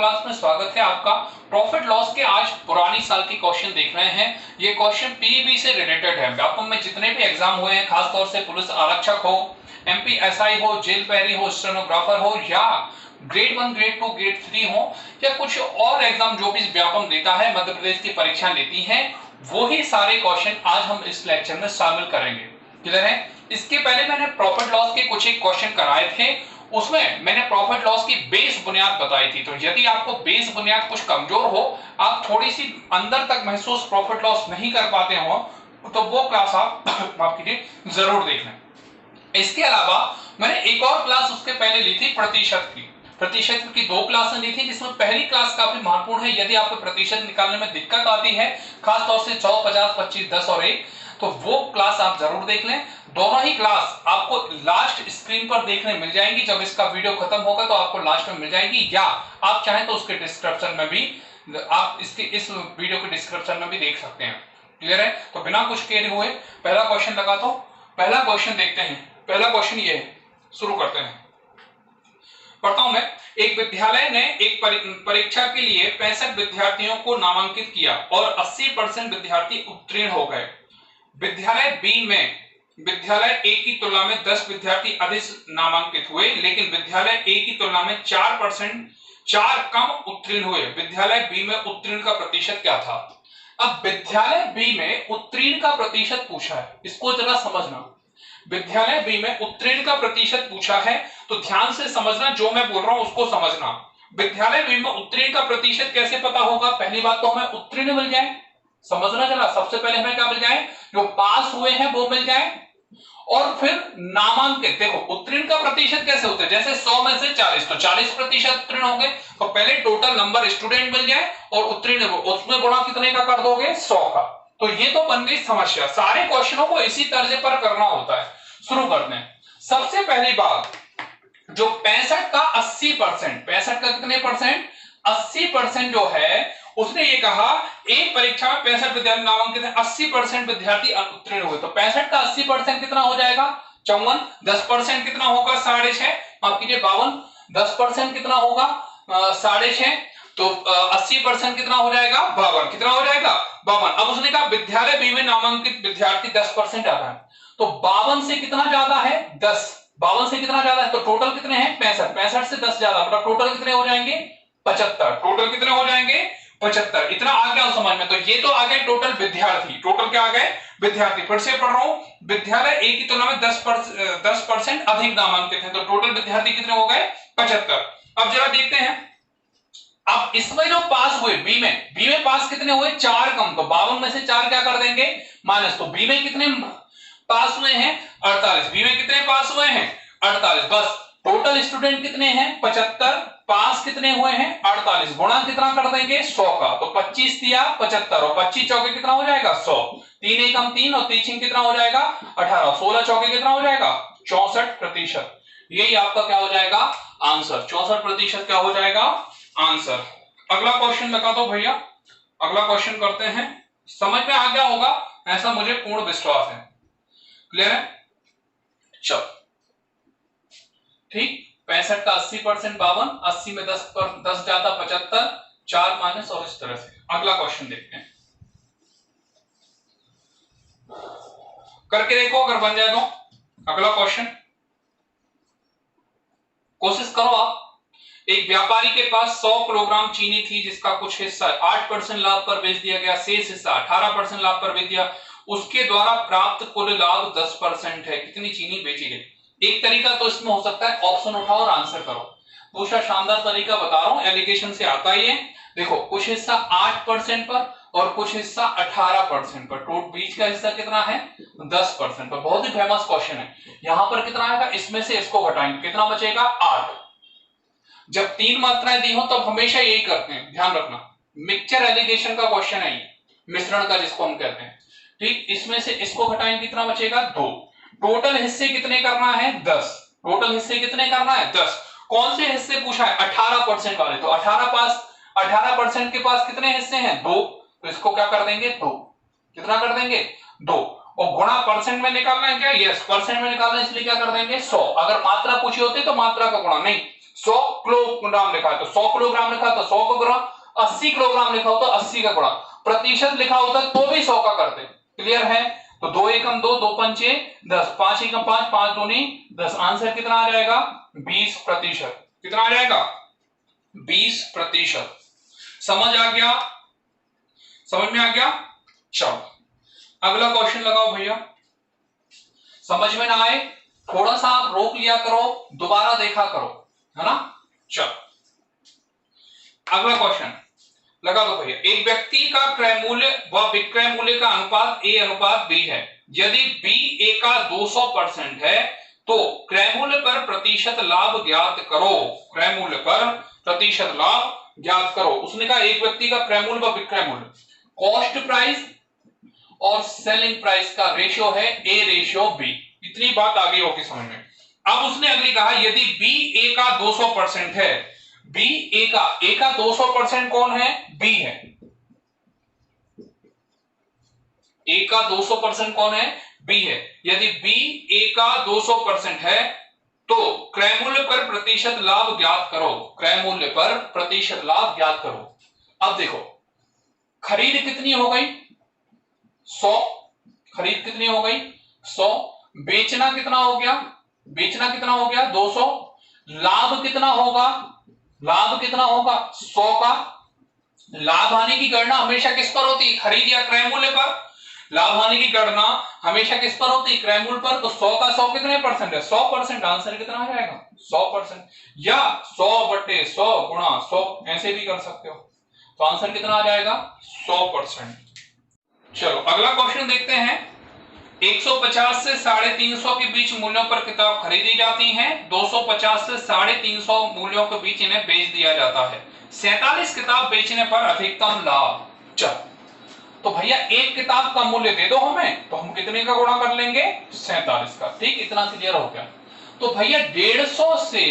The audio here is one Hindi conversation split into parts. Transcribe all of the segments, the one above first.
क्लास में स्वागत है आपका। प्रॉफिट लॉस के आज पुरानी साल के क्वेश्चन देख रहे हैं। ये क्वेश्चन पीईबी से रिलेटेड है। व्यापम में जितने भी एग्जाम हुए हैं, खासतौर से पुलिस आरक्षक हो, एमपी एसआई हो, जेल पैरी हो, स्टेनोग्राफर हो, या ग्रेड 1, ग्रेड 2, ग्रेड 3 हो, या कुछ और एग्जाम जो भी व्यापम देता है, मध्य प्रदेश की परीक्षा लेती है, वही सारे क्वेश्चन आज हम इस लेक्चर में शामिल करेंगे। क्लियर है? इसके पहले मैंने प्रॉफिट लॉस के कुछ एक क्वेश्चन कराए थे, उसमें मैंने प्रॉफिट लॉस की बेस बुनियाद बताई थी। तो यदि आपको बेस बुनियाद कुछ कमजोर हो, आप थोड़ी सी अंदर तक महसूस प्रॉफिट लॉस नहीं कर पाते हो, तो वो क्लास आप माफ कीजिए जरूर देख लें। इसके अलावा मैंने एक और क्लास उसके पहले ली थी प्रतिशत की। प्रतिशत की 2 क्लासें ली थी, जिसमें पहली क्लास काफी महत्वपूर्ण है। यदि आपको प्रतिशत निकालने में दिक्कत आती है, खासतौर से 100, 50, 25, 10 और 1, तो वो क्लास आप जरूर देख लें। दोनों ही क्लास आपको लास्ट स्क्रीन पर देखने मिल जाएंगी। जब इसका वीडियो खत्म होगा तो आपको लास्ट में मिल जाएगी, या आप चाहें तो उसके डिस्क्रिप्शन में भी आप इस वीडियो के डिस्क्रिप्शन में भी देख सकते हैं। क्लियर है? तो बिना कुछ किए हुए पहला क्वेश्चन लगा दो। पहला क्वेश्चन देखते हैं। पहला क्वेश्चन ये है, शुरू करते हैं। पढ़ता हूं मैं। एक विद्यालय ने एक परीक्षा के लिए 65 विद्यार्थियों को नामांकित किया और 80% विद्यार्थी उत्तीर्ण हो गए। विद्यालय बी में विद्यालय ए की तुलना में 10 विद्यार्थी अधिक नामांकित हुए, लेकिन विद्यालय ए की तुलना में 4 कम उत्तीर्ण हुए। विद्यालय बी में उत्तीर्ण का प्रतिशत क्या था? अब विद्यालय बी में उत्तीर्ण का प्रतिशत पूछा है, इसको जरा समझना। विद्यालय बी में उत्तीर्ण का प्रतिशत पूछा है, तो ध्यान से समझना, जो मैं बोल रहा हूं उसको समझना। विद्यालय बी में उत्तीर्ण का प्रतिशत कैसे पता होगा? पहली बात तो हमें उत्तीर्ण मिल जाए, समझना जरा। सबसे पहले हमें क्या मिल जाए? जो पास हुए हैं वो मिल जाए, और फिर नामांकित। देखो उत्तीर्ण का प्रतिशत कैसे होता है, जैसे 100 में से 40, तो 40% उत्तीर्ण होंगे। तो पहले टोटल नंबर स्टूडेंट मिल जाए और उत्तीर्ण उसमें गुणा कितने का कर दोगे? 100 का। तो ये तो बन गई समस्या। सारे क्वेश्चनों को इसी तर्ज पर करना होता है। शुरू करते हैं। सबसे पहली बात, जो 65 का 80%, 65 का कितने परसेंट? 80% जो है, उसने ये कहा एक परीक्षा में 65 विद्यार्थी नामांकित है, 80% विद्यार्थी उत्तीर्ण हुए। तो 65 का 80% कितना हो जाएगा? 54। 10% कितना होगा? 6.5। माफ कीजिए 52। 10% कितना होगा? 6.5। तो 80% कितना हो जाएगा? 52। कितना हो जाएगा? 52। अब उसने कहा विद्यालय बी में नामांकित विद्यार्थी 10% ज्यादा है, तो 52 से कितना ज्यादा है? 10। 52 से कितना ज्यादा है? तो टोटल कितने हैं? 65। 65 से 10 ज्यादा, मतलब टोटल कितने हो जाएंगे? 75। टोटल कितने हो जाएंगे? 75। इतना आ गया समझ में? तो ये तो आ गए टोटल विद्यार्थी। टोटल क्या आ गए? विद्यार्थी। फिर से पढ़ रहा हूं, विद्यालय ए की तुलना में 10% अधिक नामांकित है, तो टोटल विद्यार्थी कितने हो गए? 75। अब जरा देखते हैं, अब इसमें जो पास हुए बी में पास कितने हुए? 4 कम। तो 52 में से 4 क्या कर देंगे? माइनस। तो बी में कितने पास हुए हैं? 48। बी में कितने पास हुए हैं? 48। बस टोटल स्टूडेंट कितने हैं? 75। पास कितने हुए हैं? 48। गुणा कितना कर देंगे? 100 का। तो 25 दिया 75, और 25 चौके कितना हो जाएगा? 100। 3 एकम 3, और 3 कितना हो जाएगा? 18। 16 चौके कितना हो जाएगा? 64%। यही आपका क्या हो जाएगा? आंसर। 64% क्या हो जाएगा? आंसर। अगला क्वेश्चन लगा दो भैया। अगला क्वेश्चन करते हैं। समझ में आ गया होगा, ऐसा मुझे पूर्ण विश्वास है। क्लियर है? चलो ठीक। 65 का 80% 52, 80 में 10 ज्यादा 75, 4 माइनस, और इस तरह से। अगला क्वेश्चन देखते हैं, करके देखो अगर बन जाए तो। अगला क्वेश्चन कोशिश करो आप। एक व्यापारी के पास 100 किलोग्राम चीनी थी, जिसका कुछ हिस्सा 8% लाभ पर बेच दिया गया, शेष हिस्सा 18% लाभ पर बेच दिया। उसके द्वारा प्राप्त कुल लाभ 10% है। कितनी चीनी बेची गई? एक तरीका तो इसमें हो सकता है, ऑप्शन उठाओ और आंसर करो। दूसरा शानदार तरीका बता रहा हूं, एलिगेशन से आता ही है। देखो कुछ हिस्सा 8% पर और कुछ हिस्सा 18% पर, टोटल बीच का हिस्सा कितना है? 10% पर। बहुत ही फेमस क्वेश्चन है। यहां पर कितना आएगा? इसमें से इसको घटाएंगे, कितना बचेगा? 8। जब 3 मात्राएं दी हो तब हमेशा यही करते हैं, ध्यान रखना। मिक्सचर एलिगेशन का क्वेश्चन है ये, मिश्रण का जिसको हम कहते हैं। ठीक, इसमें से इसको घटाएंगे, कितना बचेगा? 2। टोटल हिस्से कितने करना है? 10। टोटल हिस्से कितने करना है? 10। कौन से हिस्से पूछा है? 18% वाले। तो 18% के पास कितने हिस्से हैं? 2। तो इसको क्या कर देंगे? 2। कितना कर देंगे? 2। और गुणा परसेंट में निकालना है क्या? यस, परसेंट में निकालना है, इसलिए क्या कर देंगे? 100। अगर मात्रा पूछी होती तो मात्रा का गुणा, नहीं 100 किलोग्राम लिखा है तो 100 किलोग्राम लिखा तो 100 का गुणा, 80 किलोग्राम लिखा हो तो 80 का गुणा, प्रतिशत लिखा होता तो भी 100 का करते। क्लियर है? तो 2 एकम 2, 2 पंचे 10, 5 एकम 5, 5 दूनी 10। आंसर कितना आ जाएगा? 20%। कितना आ जाएगा? 20%। समझ आ गया? समझ में आ गया? चलो अगला क्वेश्चन लगाओ भैया। समझ में ना आए थोड़ा सा आप रोक लिया करो, दोबारा देखा करो, है ना? चलो अगला क्वेश्चन लगा दो भैया। एक व्यक्ति का क्रय मूल्य व विक्रय मूल्य का अनुपात A अनुपात B है। यदि B A का 200% है तो क्रय मूल्य पर प्रतिशत लाभ ज्ञात करो। क्रय मूल्य पर प्रतिशत लाभ ज्ञात करो। उसने कहा एक व्यक्ति का क्रय मूल्य व विक्रय मूल्य, कॉस्ट प्राइस और सेलिंग प्राइस का रेशियो है A रेशियो B। इतनी बात आ गई होगी समझ में। अब उसने अगली कहा यदि B A का 200% है, B A का 200% कौन है? B है। A का 200% कौन है? B है। यदि B A का 200% है तो क्रय मूल्य पर प्रतिशत लाभ ज्ञात करो। क्रय मूल्य पर प्रतिशत लाभ ज्ञात करो। अब देखो खरीद कितनी हो गई? 100। खरीद कितनी हो गई? 100। बेचना कितना हो गया? बेचना कितना हो गया? 200। लाभ कितना होगा? लाभ कितना होगा? 100 का। लाभ हानि की गणना हमेशा किस पर होती है? खरीद या क्रय मूल्य पर। लाभ हानि की गणना हमेशा किस पर होती है? क्रय मूल्य पर। तो 100 का 100 कितने परसेंट है? 100%। आंसर कितना आ जाएगा? 100%। या 100/100 गुणा 100 ऐसे भी कर सकते हो। तो आंसर कितना आ जाएगा? 100%। चलो अगला क्वेश्चन देखते हैं। 150 से 350 के बीच मूल्यों पर किताब खरीदी जाती हैं। 250 से 350 मूल्यों के बीच इन्हें बेच दिया जाता है। 47 किताब बेचने पर अधिकतम लाभ। चलो तो भैया एक किताब का मूल्य दे दो हमें तो हम कितने का गुणा कर लेंगे? 47 का। ठीक, इतना क्लियर हो गया। तो भैया 150 से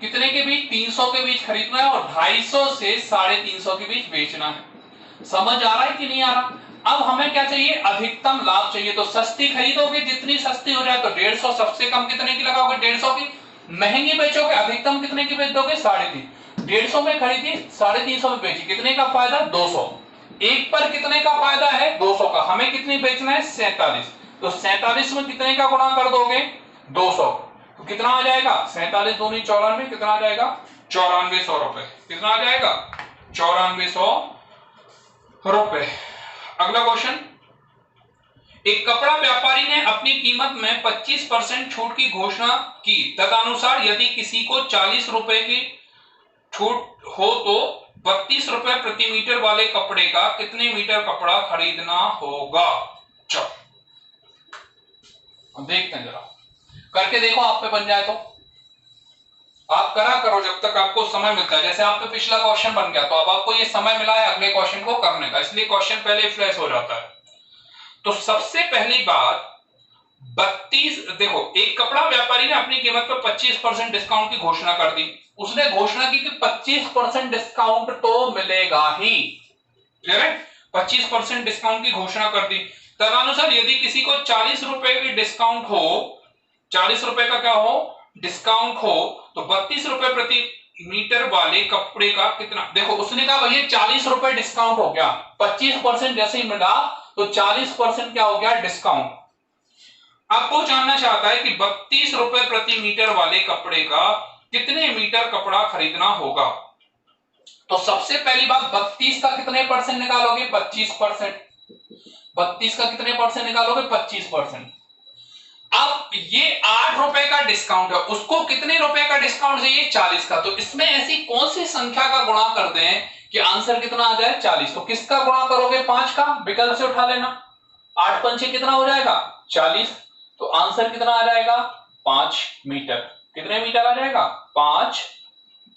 कितने के बीच? 300 के बीच खरीदना है और 250 से 350 के बीच बेचना है। समझ आ रहा है कि नहीं आ रहा? अब हमें क्या चाहिए? अधिकतम लाभ चाहिए। तो सस्ती खरीदोगे, जितनी सस्ती हो जाए तो 150, सबसे कम कितने की लगाओगे? 150 की। महंगी बेचोगे, अधिकतम कितने की बेच दोगे? 350। 150 में खरीदी, 350 में बेची, कितने का फायदा? 200। एक पर कितने का फायदा है? 200 का। हमें कितनी बेचना है? 47। तो 47 में कितने का गुणा कर दोगे? 200। तो कितना आ जाएगा? 47 दूनी 94, कितना आ जाएगा? 9400 रुपए। कितना आ जाएगा? 9400 रुपए। अगला क्वेश्चन। एक कपड़ा व्यापारी ने अपनी कीमत में 25% छूट की घोषणा की। तदनुसार यदि किसी को 40 रुपए की छूट हो तो 32 रुपए प्रति मीटर वाले कपड़े का कितने मीटर कपड़ा खरीदना होगा? चलो देखते हैं, जरा करके देखो, आप पे बन जाए तो। आप करा करो जब तक आपको समय मिलता है। जैसे आप पे पिछला क्वेश्चन बन गया तो अब आपको ये समय मिला है अगले क्वेश्चन को करने का, इसलिए क्वेश्चन पहले फ्लैश हो जाता है। तो सबसे पहली बात 32, देखो एक कपड़ा व्यापारी ने अपनी कीमत पर 25% डिस्काउंट की घोषणा कर दी। उसने घोषणा की कि 25% डिस्काउंट तो मिलेगा ही। क्लियर है? 25% डिस्काउंट की घोषणा कर दी। तदनुसार यदि किसी को 40 रुपए की डिस्काउंट हो, 40 रुपए का क्या हो? डिस्काउंट हो, तो 32 रुपए प्रति मीटर वाले कपड़े का कितना? देखो उसने कहा भैया 40 रुपए डिस्काउंट हो गया, 25% जैसे ही मिला तो 40% क्या हो गया? डिस्काउंट। अब वो जानना चाहता है कि 32 रुपए प्रति मीटर वाले कपड़े का कितने मीटर कपड़ा खरीदना होगा। तो सबसे पहली बात 32 का कितने परसेंट निकालोगे? 25%। 32 का कितने परसेंट निकालोगे? 25%। अब ये 8 रुपए का डिस्काउंट है, उसको कितने रुपए का डिस्काउंट चाहिए? 40 का। तो इसमें ऐसी कौन सी संख्या का गुणा कर दें कि आंसर कितना आ जाए? 40। तो किसका गुणा करोगे? 5 का। विकल्प से उठा लेना। 8 पंचे कितना हो जाएगा? 40। तो आंसर कितना आ जाएगा? 5 मीटर। कितने मीटर आ जाएगा? 5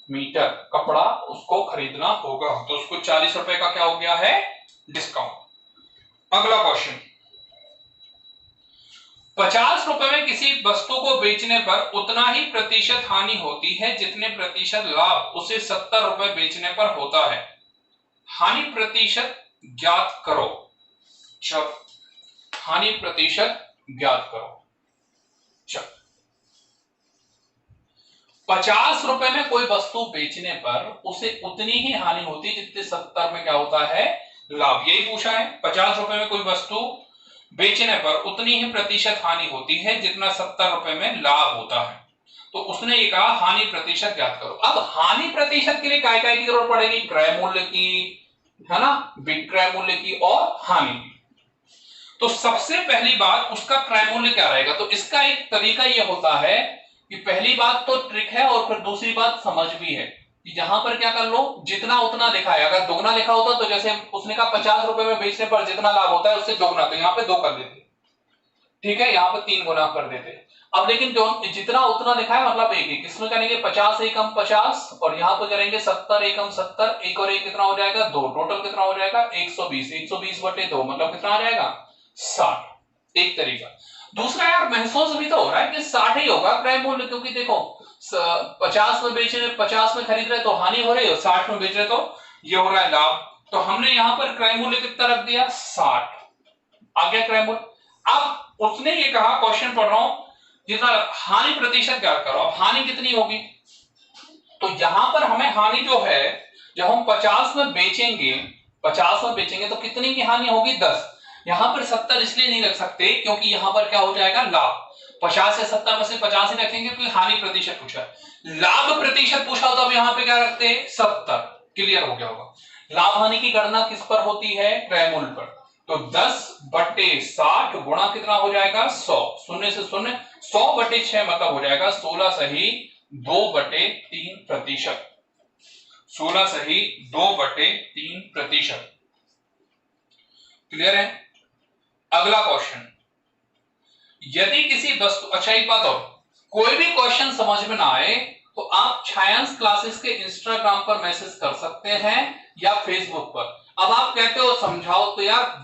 मीटर कपड़ा उसको खरीदना होगा। तो उसको 40 रुपए का क्या हो गया है? डिस्काउंट। अगला क्वेश्चन। 50 रुपए में किसी वस्तु को बेचने पर उतना ही प्रतिशत हानि होती है जितने प्रतिशत लाभ उसे 70 रुपए बेचने पर होता है। हानि प्रतिशत ज्ञात करो। चलो हानि प्रतिशत ज्ञात करो। चलो 50 रुपए में कोई वस्तु बेचने पर उसे उतनी ही हानि होती है जितने 70 में क्या होता है, लाभ। यही पूछा है, 50 रुपए में कोई वस्तु बेचने पर उतनी ही प्रतिशत हानि होती है जितना 70 रुपए में लाभ होता है। तो उसने ये कहा हानि प्रतिशत ज्ञात करो। अब हानि प्रतिशत के लिए काय काय की जरूरत पड़ेगी, क्रय मूल्य की, है ना, विक्रय मूल्य की और हानि की। तो सबसे पहली बात उसका क्रय मूल्य क्या रहेगा। तो इसका एक तरीका यह होता है कि पहली बात तो ट्रिक है और फिर दूसरी बात समझ भी है कि जहां पर क्या कर लो, जितना उतना लिखा है। अगर दुगना लिखा होता तो जैसे उसने कहा 50 रुपए में बेचने पर जितना लाभ होता है उससे दोगुना, तो यहाँ पे 2 कर देते, ठीक है, यहाँ पे 3 गुना कर देते। अब लेकिन जो जितना उतना लिखा है मतलब एक इसमें करेंगे 50 एकम 50 और यहाँ पे करेंगे 70 एकम 70, एक और एक कितना हो जाएगा 2, टोटल कितना हो जाएगा 120, 120 बटे 2 मतलब कितना आ जाएगा 60। एक तरीका। दूसरा यार महसूस भी तो हो रहा है कि 60 ही होगा क्रय मूल्य, क्योंकि देखो 50 में बेच रहे, 50 में खरीद रहे तो हानि हो रही है, 60 में बेच रहे तो ये हो रहा है लाभ। तो हमने यहां पर क्रय मूल्य कितना रख दिया 60, आ गया क्रय मूल्य। अब उसने ये कहा, क्वेश्चन पढ़ रहा हूं, जितना हानि प्रतिशत ज्ञात करो। अब हानि कितनी होगी, तो यहां पर हमें हानि जो है, जब हम 50 में बेचेंगे, 50 में बेचेंगे तो कितनी की हानि होगी 10। यहां पर 70 इसलिए नहीं रख सकते क्योंकि यहां पर क्या हो जाएगा लाभ। 50 से 70 में से 50 ही रखेंगे क्योंकि हानि प्रतिशत पूछा है। लाभ प्रतिशत पूछा तो अब यहां पे क्या रखते हैं 70। क्लियर हो गया होगा। लाभ हानि की गणना किस पर होती है, क्रय मूल्य पर। तो 10 बटे 60 गुणा कितना हो जाएगा 100, शून्य से शून्य, 100 बटे 6 मतलब हो जाएगा 16 सही 2 बटे 3 प्रतिशत, 16 सही 2 बटे 3 प्रतिशत। क्लियर है। अगला क्वेश्चन, यदि किसी वस्तु, अच्छा एक बात और, कोई भी क्वेश्चन समझ में ना आए तो आप छायांश क्लासेस के इंस्टाग्राम पर मैसेज कर सकते हैं या फेसबुक पर। अब आप कहते हो समझाओ, तो यार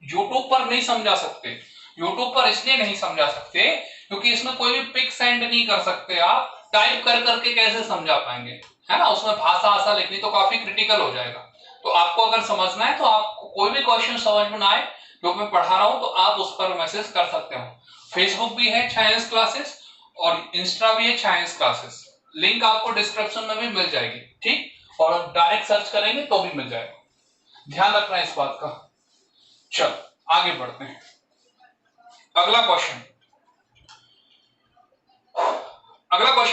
यूट्यूब पर नहीं समझा सकते। यूट्यूब पर इसलिए नहीं समझा सकते क्योंकि इसमें कोई भी पिक सेंड नहीं कर सकते, आप टाइप कर करके कैसे समझा पाएंगे, है ना, उसमें भाषा लिखनी तो काफी क्रिटिकल हो जाएगा। तो आपको अगर समझना है तो आपको कोई भी क्वेश्चन समझ में ना आए जो मैं पढ़ा रहा हूं तो आप उस पर मैसेज कर सकते हो। फेसबुक भी है छायांश क्लासेस और इंस्टा भी है छायांश क्लासेस, लिंक आपको डिस्क्रिप्शन में भी मिल जाएगी, ठीक, और डायरेक्ट सर्च करेंगे तो भी मिल जाएगा। ध्यान रखना है इस बात का। चल आगे बढ़ते हैं। अगला क्वेश्चन,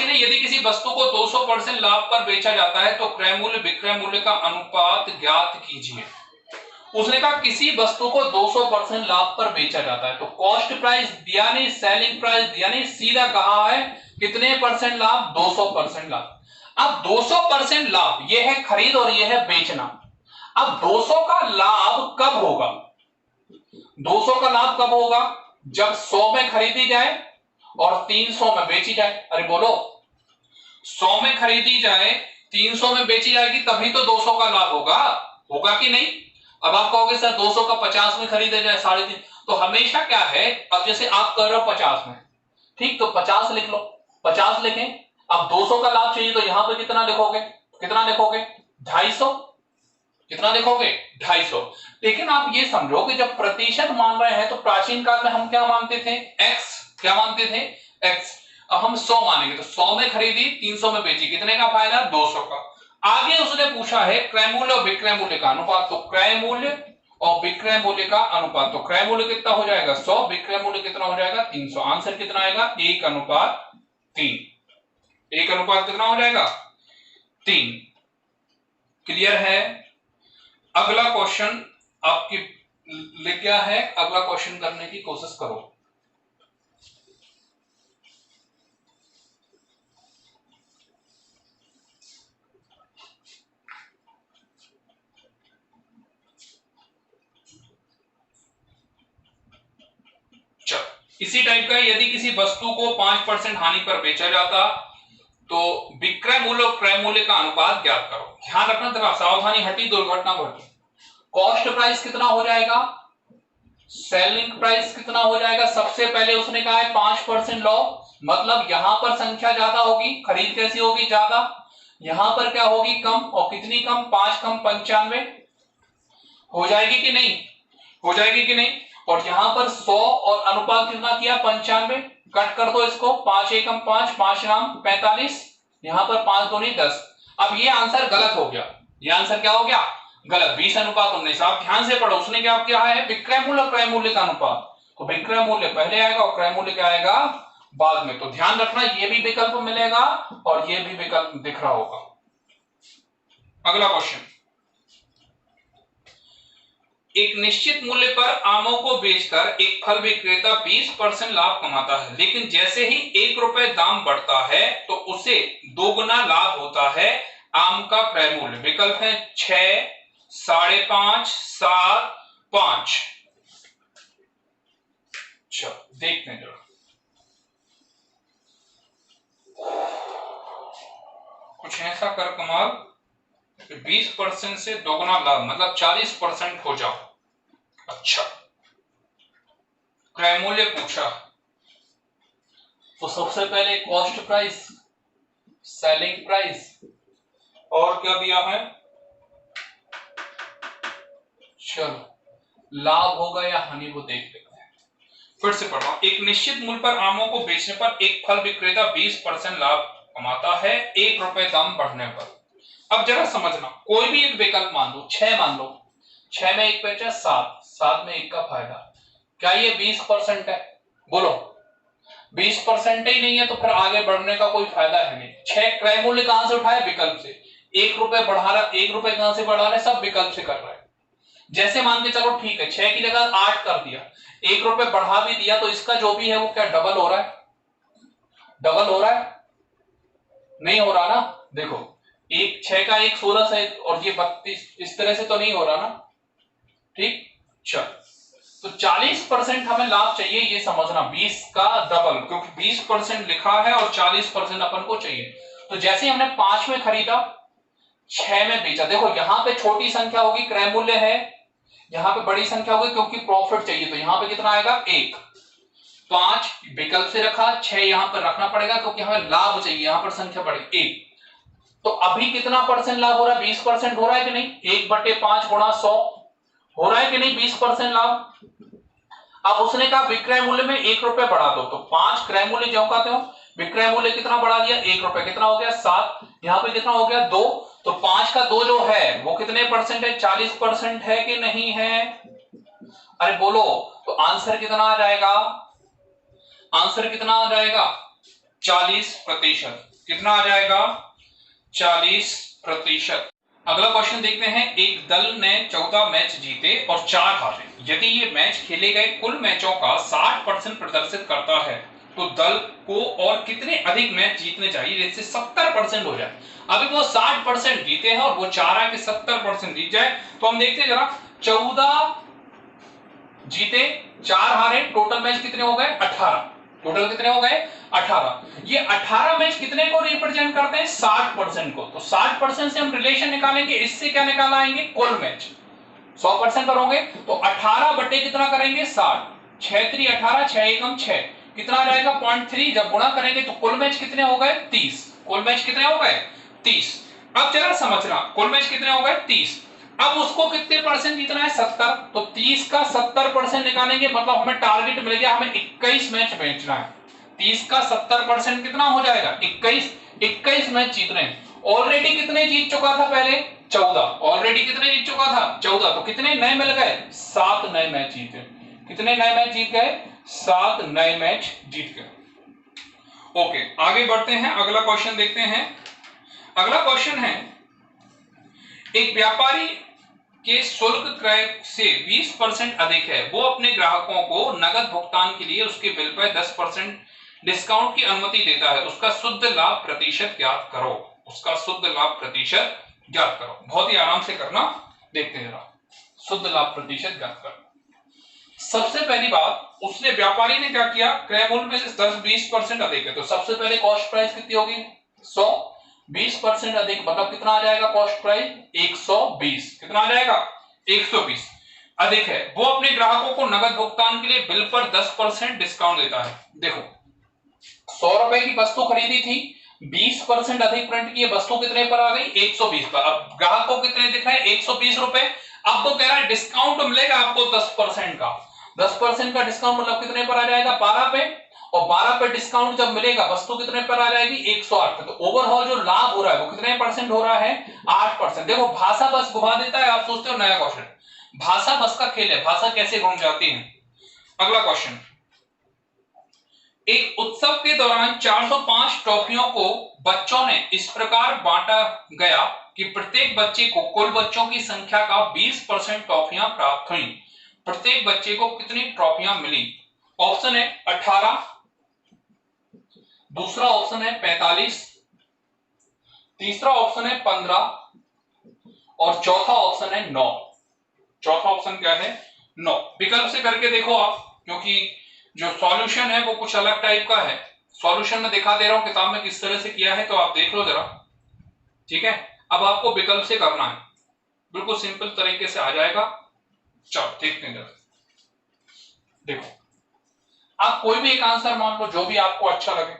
है यदि किसी वस्तु को 200% लाभ पर बेचा जाता है तो क्रय मूल्य विक्रय मूल्य का अनुपात ज्ञात कीजिए। उसने कहा किसी वस्तु को 200% लाभ पर बेचा जाता है, तो कॉस्ट प्राइस दिया नहीं, सेलिंग प्राइस दिया नहीं, सीधा कहा है कितने परसेंट लाभ, 200% लाभ। अब 200% लाभ यह है खरीद और यह है बेचना। अब 200 का लाभ कब होगा, 200 का लाभ कब होगा, जब 100 में खरीदी जाए और 300 में बेची जाए। अरे बोलो, 100 में खरीदी जाए 300 में बेची जाएगी तभी तो 200 का लाभ होगा, होगा कि नहीं। अब आप कहोगे सर 200 का 50 में खरीदे जाए 3.5, तो हमेशा क्या है, अब जैसे आप कर रहे हो 50 में, ठीक, तो 50 लिख लो, 50 लिखें। अब 200 का लाभ चाहिए तो यहां पे कितना लिखोगे, 250, कितना लिखोगे 250। लेकिन आप ये समझो कि जब प्रतिशत मान रहे हैं तो प्राचीन काल में हम क्या मानते थे, एक्स, क्या मानते थे एक्स। अब हम 100 मानेंगे तो 100 में खरीदी 300 में बेची, कितने का फायदा 200 का। आगे उसने पूछा है क्रय मूल्य और विक्रय मूल्य का अनुपात, तो क्रय मूल्य और विक्रय मूल्य का अनुपात, तो क्रय मूल्य कितना हो जाएगा 100, विक्रय मूल्य कितना हो जाएगा 300। आंसर कितना आएगा 1:3। 1 कितना हो जाएगा 3। क्लियर है। अगला क्वेश्चन आपकी लिख गया है, अगला क्वेश्चन करने की कोशिश करो। इसी टाइप का, यदि किसी वस्तु को 5% हानि पर बेचा जाता तो विक्रय मूल्य और क्रय मूल्य का अनुपात ज्ञात करो। ध्यान रखना, जरा सावधानी हटी दुर्घटना घटी। कॉस्ट प्राइस कितना हो जाएगा, सेलिंग प्राइस कितना हो जाएगा। सबसे पहले उसने कहा है 5% लो, मतलब यहां पर संख्या ज्यादा होगी, खरीद कैसी होगी ज्यादा, यहां पर क्या होगी कम, और कितनी कम 5 कम 95 हो जाएगी कि नहीं, हो जाएगी कि नहीं। और यहां पर 100 और अनुपात कितना किया 95, कट कर दो इसको, 5 एकम 5, 5 नाम 45, यहां पर 5 दूनी 10। अब ये आंसर गलत हो गया, ये आंसर क्या हो गया गलत, 20 अनुपात 19। आप ध्यान से पढ़ो, उसने क्या किया है विक्रय मूल्य और क्रय मूल्य का अनुपात, तो विक्रय मूल्य पहले आएगा और क्रय मूल्य क्या आएगा बाद में। तो ध्यान रखना ये भी विकल्प मिलेगा और ये भी विकल्प दिख रहा होगा। अगला क्वेश्चन, एक निश्चित मूल्य पर आमों को बेचकर एक फल विक्रेता 20% लाभ कमाता है, लेकिन जैसे ही 1 रुपए दाम बढ़ता है तो उसे 2 गुना लाभ होता है। आम का क्रय मूल्य विकल्प है 6, 5.5, 7, 5। चलो देखते हैं जरा, कुछ ऐसा कर कमाल 20% से 2 गुना लाभ मतलब 40% हो जाओ। अच्छा, क्रय मूल्य पूछा तो सबसे पहले कॉस्ट प्राइस, सेलिंग प्राइस और क्या दिया है, चलो लाभ होगा या हानि वो देख लेते हैं। फिर से पढ़ो, एक निश्चित मूल्य पर आमों को बेचने पर एक फल विक्रेता 20% लाभ कमाता है 1 रुपए दाम बढ़ने पर। अब जरा समझना, कोई भी एक विकल्प मान लो, 6 मान लो, 6 में 1 बचा 7, 7 में 1 का फायदा, क्या ये 20% है? बोलो 20% ही नहीं है तो फिर आगे बढ़ने का कोई फायदा है नहीं। 6 क्रय मूल्य कहां से उठाए विकल्प से, 1 रुपए बढ़ा रहा, 1 रुपए कहां से बढ़ा रहे, सब विकल्प से कर रहा है। जैसे मान के चलो ठीक है 6 की जगह 8 कर दिया, 1 रुपए बढ़ा भी दिया तो इसका जो भी है वो क्या डबल हो रहा है, डबल हो रहा है नहीं हो रहा ना। देखो 6 का 1 16 से और ये 32, इस तरह से तो नहीं हो रहा ना, ठीक। चल तो 40% हमें लाभ चाहिए, ये समझना 20 का डबल, क्योंकि 20% लिखा है और 40% अपन को चाहिए। तो जैसे हमने 5 में खरीदा 6 में बेचा, देखो यहां पे छोटी संख्या होगी क्रय मूल्य है, यहां पे बड़ी संख्या होगी क्योंकि प्रॉफिट चाहिए, तो यहां पे कितना आएगा 1, 5 विकल्प से रखा, 6 यहां पर रखना पड़ेगा क्योंकि हमें लाभ चाहिए, यहां पर संख्या बढ़ी 1। तो अभी कितना परसेंट लाभ हो रहा है, 20% हो रहा है कि नहीं, 1/5 गुणा 100 हो रहा है कि नहीं 20% लाभ। अब उसने कहा विक्रय मूल्य में 1 रुपए बढ़ा दो, तो 5 क्रय मूल्य जो कहते हो, विक्रय मूल्य कितना बढ़ा दिया 1 रुपए, कितना हो गया 7, यहां पे कितना हो गया 2, तो 5 का 2 जो है वो कितने परसेंट है, 40% है कि नहीं है, अरे बोलो। तो आंसर कितना आ जाएगा, आंसर कितना आ जाएगा 40%, कितना आ जाएगा 40%। अगला क्वेश्चन देखते हैं, एक दल ने 14 मैच जीते और 4 हारे, यदि ये मैच खेले गए कुल मैचों का 60% प्रदर्शित करता है तो दल को और कितने अधिक मैच जीतने चाहिए जिससे 70% हो जाए। अभी वो 60% जीते हैं और वो चाह रहा है कि 70% जीत जाए, तो हम देखते हैं जरा, 14 जीते 4 हारे, टोटल मैच कितने हो गए 18, टोटल कितने हो गए 18। ये 18 मैच कितने को रिप्रेजेंट करते हैं 60% को, तो 60% से हम रिलेशन निकालेंगे, इससे क्या निकाल आएंगे कुल मैच, 100% पर होंगे तो 18 बटे कितना करेंगे 60, 6 3 18, 6 एकम 6, कितना आ जाएगा 0.3, जब गुणा करेंगे तो कुल मैच कितने हो गए 30, कुल मैच कितने हो गए 30। अब जरा समझना, कुल मैच कितने हो गए 30, अब उसको कितने परसेंट जीतना है 70, तो 30 का 70% निकालेंगे, मतलब हमें टारगेट मिल गया, हमें 21 मैच बेचना है, 30 का 70% कितना हो जाएगा 21 मैच जीत रहे हैं। ऑलरेडी कितने जीत चुका था पहले 14, ऑलरेडी कितने जीत चुका था 14, तो कितने नए मिल गए 7 नए मैच जीते, कितने नए मैच जीत गए 7 नए मैच जीत गए। ओके आगे बढ़ते हैं, अगला क्वेश्चन देखते हैं। अगला क्वेश्चन है, एक व्यापारी के शुल्क क्रय से 20% अधिक है, वो अपने ग्राहकों को नगद भुगतान के लिए उसके बिल पर 10% डिस्काउंट की अनुमति देता है, उसका शुद्ध लाभ प्रतिशत ज्ञात करो, उसका शुद्ध लाभ प्रतिशत ज्ञात करो। बहुत ही आराम से करना, देखते हैं जरा, शुद्ध लाभ प्रतिशत ज्ञात करो। सबसे पहली बात, उसने व्यापारी ने क्या किया, क्रय मूल्य में से 10-20% अधिक है, तो सबसे पहले कॉस्ट प्राइस कितनी होगी 100, 20% अधिक मतलब कितना आ जाएगा कॉस्ट प्राइस 120, कितना आ जाएगा 120 अधिक है, वो अपने ग्राहकों को नगद भुगतान के लिए बिल पर 10% डिस्काउंट देता है। देखो 100 रुपए की वस्तु खरीदी थी, 20% अधिक प्रिंट की वस्तु कितने पर आ गई 120 पर, अब ग्राहक को कितने दिख रहे हैं 120 रुपए, अब तो कह रहा है डिस्काउंट मिलेगा आपको 10% का, 10% का डिस्काउंट मतलब कितने पर आ जाएगा, 12 पे, और 12 पे डिस्काउंट जब मिलेगा वस्तु कितने पर आ जाएगी, 108 पे। तो ओवरऑल जो लाभ हो रहा है वो कितने परसेंट हो रहा है, 8%। देखो भाषा बस घुमा देता है, आप सोचते हो नया क्वेश्चन, भाषा बस का खेल है, भाषा कैसे घूम जाती है। अगला क्वेश्चन, एक उत्सव के दौरान 405 ट्रॉफियों को बच्चों ने इस प्रकार बांटा गया कि प्रत्येक बच्चे को कुल बच्चों की संख्या का 20% ट्रॉफियां प्राप्त हुई। प्रत्येक बच्चे को कितनी ट्रॉफियां मिली? ऑप्शन है 18, दूसरा ऑप्शन है 45, तीसरा ऑप्शन है 15 और चौथा ऑप्शन है 9। चौथा ऑप्शन क्या है, 9। विकल्प से करके देखो आप, क्योंकि जो सॉल्यूशन है वो कुछ अलग टाइप का है। सॉल्यूशन में दिखा दे रहा हूं किताब में किस तरह से किया है, तो आप देख लो जरा, ठीक है। अब आपको विकल्प से करना है, बिल्कुल सिंपल तरीके से आ जाएगा। चलो देखते हैं जरा, देखो आप कोई भी एक आंसर मान लो जो भी आपको अच्छा लगे।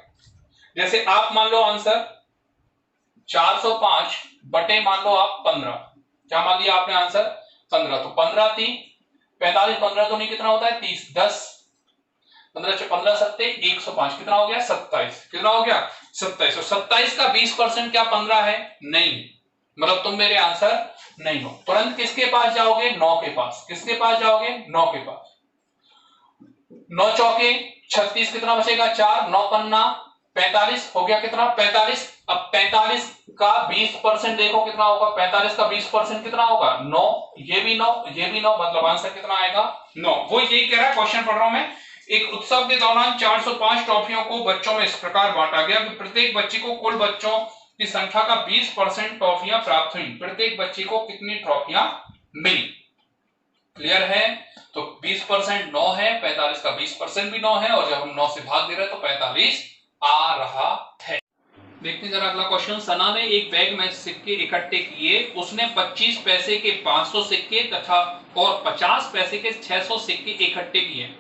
जैसे आप मान लो आंसर 405 बटे मान लो आप 15, क्या मान लिया आपने आंसर 15, तो 15 थी 45, 15 तो नहीं कितना होता है 30, 10 15 से 15 सत्ते 105, कितना हो गया 27, कितना हो गया 27। तो 27 का 20% क्या 15 है? नहीं, मतलब तुम मेरे आंसर नहीं हो। तुरंत किसके पास जाओगे, 9 के पास। किसके पास जाओगे, 9 के पास। 9 चौके 36, कितना बचेगा 4, 9 पन्ना 45, हो गया कितना 45। अब 45 का 20% देखो कितना होगा, 45 का 20% कितना होगा 9, ये भी 9, ये भी 9, मतलब आंसर कितना आएगा 9। वो यही कह रहा है, क्वेश्चन पढ़ रहा हूं मैं। एक उत्सव के दौरान 405 ट्रॉफियों को बच्चों में इस प्रकार बांटा गया कि प्रत्येक बच्चे को कुल बच्चों की संख्या का 20% ट्रॉफियां प्राप्त हुई। प्रत्येक बच्चे को कितनी ट्रॉफियां मिली? क्लियर है? तो 20% 9 है, 45 का 20% भी 9 है, और जब हम 9 से भाग दे रहे हैं तो 45 आ रहा है। देखते हैं जरा अगला क्वेश्चन। सना ने एक बैग में सिक्के इकट्ठे किए। उसने 25 पैसे के 500 सिक्के तथा और 50 पैसे के 600 सिक्के इकट्ठे किए।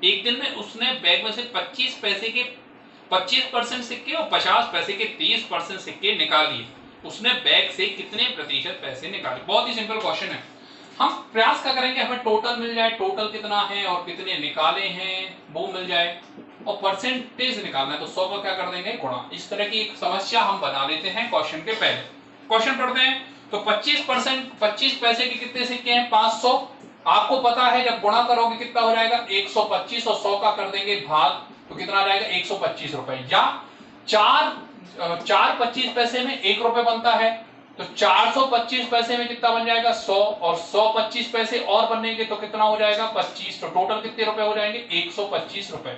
एक दिन में उसने बैग में से 25 पैसे के 25% सिक्के और 50 पैसे के 30% सिक्के निकाल लिए। उसने बैग से कितने प्रतिशत पैसे निकाले? बहुत ही सिंपल क्वेश्चन है। हम प्रयास क्या करेंगे, हमें टोटल मिल जाए, टोटल कितना है और कितने निकाले हैं वो मिल जाए, और परसेंटेज निकालना है तो 100 का क्या कर देंगे, गुणा। इस तरह की एक समस्या हम बना लेते हैं क्वेश्चन के पहले। क्वेश्चन पढ़ते हैं। तो 25 पैसे के कितने सिक्के हैं, 500। आपको पता है जब गुणा करोगे कितना हो जाएगा 125, और 100 का कर देंगे भाग, तो कितना आ जाएगा 125 रुपए। या 4 25 पैसे में 1 रुपए बनता है, तो 425 पैसे में कितना बन जाएगा 100, और 100 25 पैसे और बनेंगे तो कितना हो जाएगा 25। तो टोटल कितने रुपए हो जाएंगे 125 रुपए,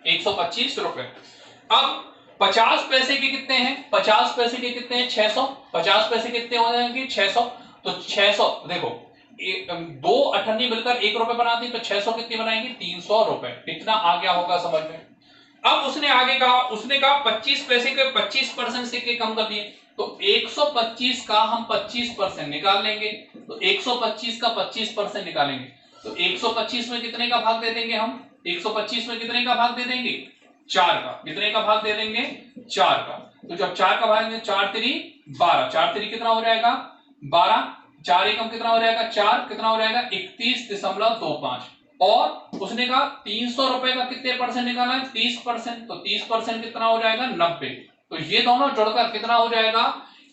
125 रुपए। अब 50 पैसे के कितने हैं, 50 पैसे के कितने हैं 600, 50 पैसे कितने हो जाएंगे 600। तो 600 देखो, दो अठन्नी मिलकर 1 रुपए बनाती, तो 600 कितनी बनाएंगे 300 रुपए। इतना आ गया होगा समझ में। अब उसने आगे कहा, उसने कहा 25 पैसे के 25% सिक्के कम कर दिए, तो 125 का हम 25% निकाल लेंगे। तो 125 का 25% निकालेंगे, तो 125 में कितने का भाग दे देंगे हम, 125 में कितने का भाग दे देंगे 4 का। कितने का भाग दे देंगे 4 का। तो जब 4 का भाग देंगे 4 3 12, 4 3 कितना हो जाएगा 12, 4 एकम कितना हो जाएगा 4, कितना हो जाएगा 31.25। और उसने कहा 300 रुपए का कितने परसेंट निकालना है 30%, तो 30% कितना हो जाएगा 90। तो ये दोनों जुड़कर कितना हो जाएगा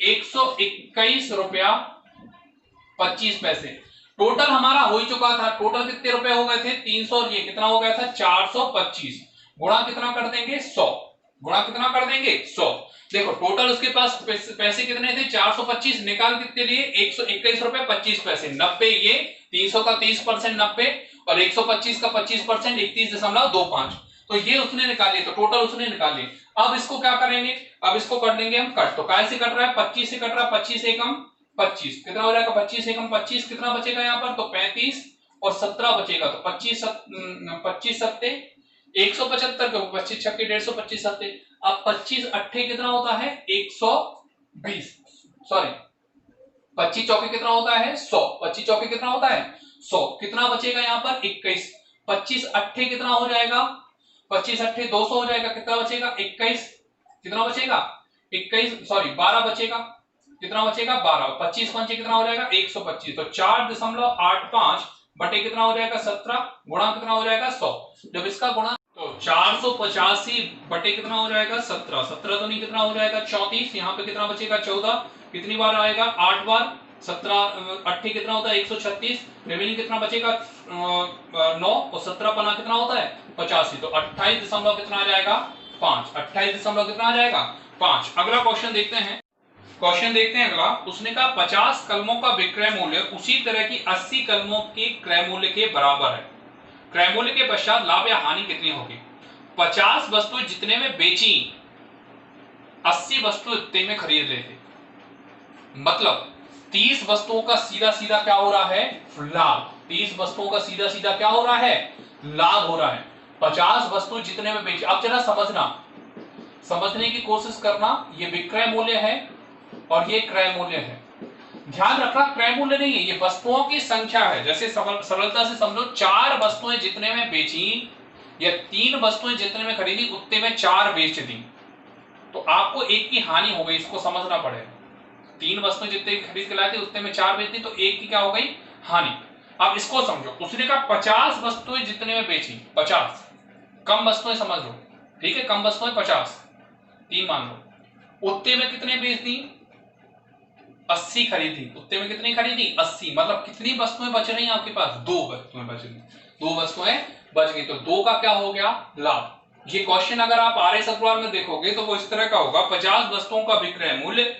121 रुपया 25 पैसे। टोटल हमारा हो ही चुका था, टोटल कितने रुपए हो गए थे 300, और ये कितना हो गया था 425। गुणा कितना कर देंगे 100, गुणा कितना कर देंगे 100। देखो टोटल उसके पास पैसे कितने थे 425, निकाल कितने लिए 121 रुपए 25 पैसे। 90 ये 300 का 30% 90, और 125 का 25% 31.25, तो ये उसने निकाली, तो टोटल उसने निकाली। अब इसको क्या करेंगे, अब इसको कर लेंगे हम कट। तो काय से कट रहा है 25 से कट रहा है, 25 एकम 25 कितना हो जाएगा 25 एकम 25, कितना बचेगा यहाँ पर तो 35, और 17 बचेगा, तो 25 सत्ते 175 के 25 छक्के 150, 25 सत्ते। अब 25 अट्ठे कितना होता है 120, सॉरी 25 चौके कितना होता है 100, 25 चौके कितना होता है 100, कितना बचेगा यहाँ पर 21। 25 अट्ठे कितना हो जाएगा 25 अट्ठे 200 हो जाएगा, कितना बचेगा 21, कितना बचेगा 21, सॉरी 12 बचेगा, कितना बचेगा 12, 25 पंचे कितना हो जाएगा 125। तो 4.85 बटे कितना हो जाएगा 17 गुणा कितना हो जाएगा 100। जब इसका गुणा तो 485 बटे कितना हो जाएगा 17, 17 तो नहीं कितना हो जाएगा 34, यहाँ पे कितना बचेगा 14, कितनी बार आएगा 8 बार, 17 8 कितना होता है 136, रिमेनिंग कितना बचेगा 9 और 17 पना कितना होता है 85, तो 28 दशमलव कितना आ जाएगा 5, 28 दशमलव कितना आ जाएगा 5। अगला क्वेश्चन देखते हैं, क्वेश्चन देखते हैं अगला। उसने कहा 50 कलमों का विक्रय मूल्य उसी तरह की 80 कलमों के क्रय मूल्य के बराबर है, क्रय मूल्य के पश्चात लाभ या हानि कितनी होगी। 50 वस्तुएं जितने में बेची 80 वस्तु इतने में खरीद लेते, मतलब 30 वस्तुओं का सीधा सीधा क्या हो रहा है लाभ, 30 वस्तुओं का सीधा सीधा क्या हो रहा है लाभ हो रहा है। 50 वस्तु जितने में बेची, अब जरा समझने की कोशिश करना, ये विक्रय मूल्य है और ये क्रय मूल्य है। ध्यान रखना क्रय मूल्य नहीं है, ये वस्तुओं की संख्या है। जैसे सरलता से समझो 4 वस्तुएं जितने में बेची या 3 वस्तुएं जितने में खरीदी उतने में 4 बेच दी, तो आपको एक की हानि हो गई, इसको समझना पड़ेगा। 3 वस्तुएं जितने खरीद के लाए थे उतने में 4 बेच दी, तो एक की क्या हो गई हानि। अब इसको समझो, उसने कहा 50 वस्तुएं जितने में बेची, 50 कम वस्तुएं समझ लो, ठीक है, कम वस्तुएं 50, 3 मान लो, उतने में कितने बेच दी 80 खरीदी, उतने में कितनी खरीदी 80, मतलब कितनी वस्तुएं बच रही हैं आपके पास 2 वस्तुएं बच रही, 2 वस्तुएं बच गई, तो 2 का क्या हो गया लाभ। ये क्वेश्चन अगर आप आर्य सर्कुलर में देखोगे तो वो इस तरह का होगा, 50 वस्तुओं का विक्रय मूल्य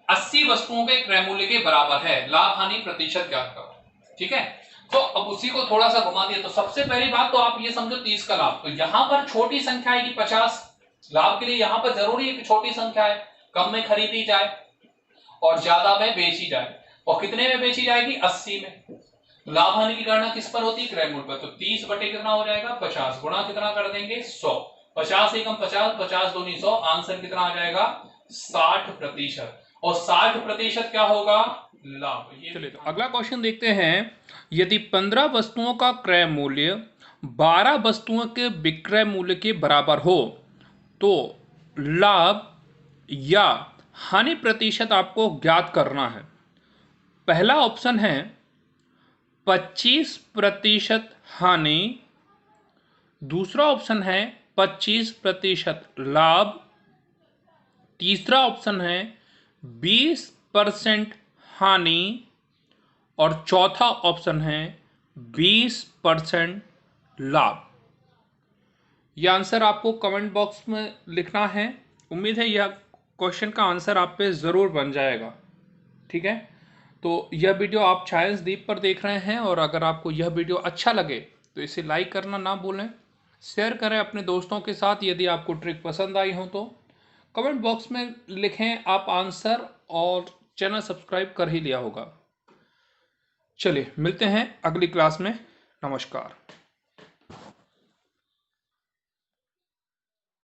80 वस्तुओं के क्रय मूल्य के बराबर है, लाभ हानि प्रतिशत ज्ञात करो। ठीक है, तो अब उसी को थोड़ा सा घुमा दिया। तो सबसे पहली बात तो आप ये समझो 30 का लाभ, तो यहां पर छोटी संख्या आएगी 50, लाभ के लिए यहां पर जरूरी है कि छोटी संख्या है, कम में खरीदी जाए और ज्यादा में बेची जाए, और कितने में बेची जाएगी 80 में। लाभ हानि की गणना किस पर होती है क्रय मूल्य पर, तो 30 बटे कितना हो जाएगा 50 गुणा कितना कर देंगे 100, 50 एकम 50, 50 दूनी 100, आंसर कितना आ जाएगा 60%, और 60% क्या होगा लाभ। चलिए तो अगला क्वेश्चन देखते हैं, यदि 15 वस्तुओं का क्रय मूल्य 12 वस्तुओं के विक्रय मूल्य के बराबर हो तो लाभ या हानि प्रतिशत आपको ज्ञात करना है। पहला ऑप्शन है 25% हानि, दूसरा ऑप्शन है 25% लाभ, तीसरा ऑप्शन है 20% हानि और चौथा ऑप्शन है 20% लाभ। यह आंसर आपको कमेंट बॉक्स में लिखना है। उम्मीद है यह क्वेश्चन का आंसर आप पे ज़रूर बन जाएगा। ठीक है, तो यह वीडियो आप छायांश दीप पर देख रहे हैं, और अगर आपको यह वीडियो अच्छा लगे तो इसे लाइक करना ना भूलें, शेयर करें अपने दोस्तों के साथ। यदि आपको ट्रिक पसंद आई हो तो कमेंट बॉक्स में लिखें आप आंसर, और चैनल सब्सक्राइब कर ही लिया होगा। चलिए मिलते हैं अगली क्लास में, नमस्कार।